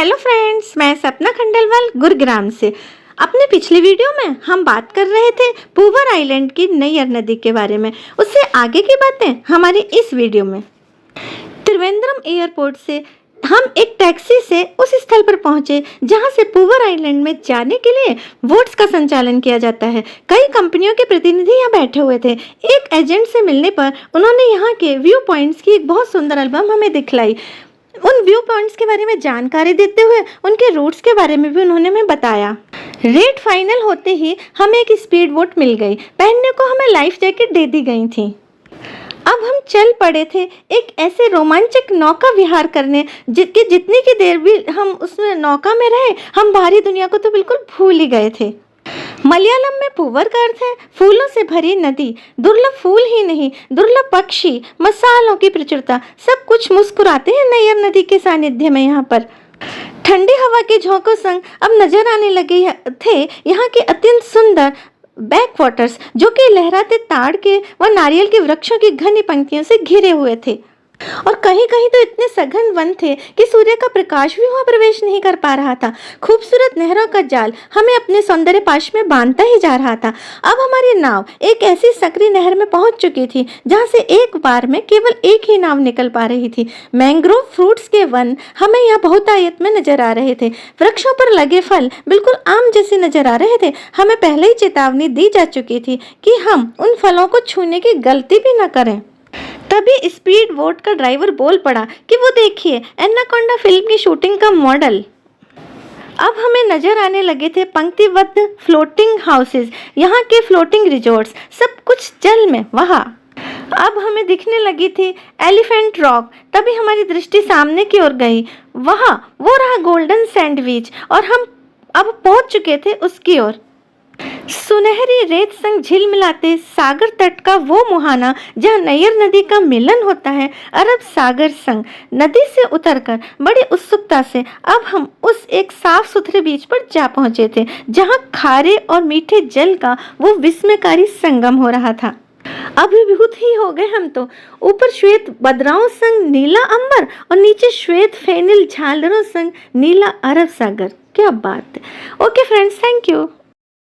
Hello friends, मैं सपना खंडेलवाल गुरुग्राम से। अपने पिछले वीडियो में हम बात कर रहे थे पूवर आइलैंड की नैयर नदी के बारे में। उससे आगे की बातें हमारी इस वीडियो में। त्रिवेंद्रम एयरपोर्ट से हम एक टैक्सी से उस स्थल पर पहुंचे जहां से पूवर आइलैंड में जाने के लिए बोट्स का संचालन किया जाता है। कई कंपनियों के प्रतिनिधि यहाँ बैठे हुए थे। एक एजेंट से मिलने पर उन्होंने यहाँ के व्यू पॉइंट्स की एक बहुत सुंदर एल्बम हमें दिखलाई। उन व्यू पॉइंट्स के बारे में जानकारी देते हुए उनके रूट्स के बारे में भी उन्होंने हमें बताया। रेट फाइनल होते ही हमें एक स्पीड बोट मिल गई। पहनने को हमें लाइफ जैकेट दे दी गई थी। अब हम चल पड़े थे एक ऐसे रोमांचक नौका विहार करने जितनी की देर भी हम उसमें नौका में रहे, हम बाहरी दुनिया को तो बिल्कुल भूल ही गए थे। मलयालम में पूवर का अर्थ है फूलों से भरी नदी। दुर्लभ फूल ही नहीं, दुर्लभ पक्षी, मसालों की प्रचुरता, सब कुछ मुस्कुराते हैं नैयर नदी के सानिध्य में। यहाँ पर ठंडी हवा के झोंकों संग अब नजर आने लगे थे यहाँ के अत्यंत सुंदर बैक वाटर्स, जो कि लहराते ताड़ के व नारियल के वृक्षों की घनी पंक्तियों से घिरे हुए थे। और कहीं कहीं तो इतने सघन वन थे कि सूर्य का प्रकाश भी वहां प्रवेश नहीं कर पा रहा था। खूबसूरत नहरों का जाल हमें अपने सौंदर्य पाश में बांधता ही जा रहा था। अब हमारी नाव एक ऐसी सकरी नहर में पहुंच चुकी थी जहां से एक बार में केवल एक ही नाव निकल पा रही थी। मैंग्रोव फ्रूट्स के वन हमें यहाँ बहुतायत में नजर आ रहे थे। वृक्षों पर लगे फल बिल्कुल आम जैसे नजर आ रहे थे। हमें पहले ही चेतावनी दी जा चुकी थी कि हम उन फलों को छूने की गलती भी न करें। तभी स्पीड बोट का ड्राइवर बोल पड़ा कि वो देखिए एनाकोंडा फिल्म की शूटिंग का मॉडल। अब हमें नजर आने लगे थे पंक्तिबद्ध फ्लोटिंग हाउसेस, यहाँ के फ्लोटिंग रिजॉर्ट्स, सब कुछ जल में वहाँ। अब हमें दिखने लगी थी एलिफेंट रॉक। तभी हमारी दृष्टि सामने की ओर गई। वहाँ वो रहा गोल्डन सैंडविच और हम अब पहुंच चुके थे उसकी ओर। सुनहरी रेत संग झिलमिलाते सागर तट का वो मुहाना जहाँ नैयर नदी का मिलन होता है अरब सागर संग। नदी से उतरकर बड़ी उत्सुकता से अब हम उस एक साफ सुथरे बीच पर जा पहुंचे थे जहाँ खारे और मीठे जल का वो विस्मयकारी संगम हो रहा था। अभिभूत ही हो गए हम तो। ऊपर श्वेत बदराओं संग नीला अंबर और नीचे श्वेत फेनिल झालरों संग नीला अरब सागर। क्या बात है। Okay friends, thank you.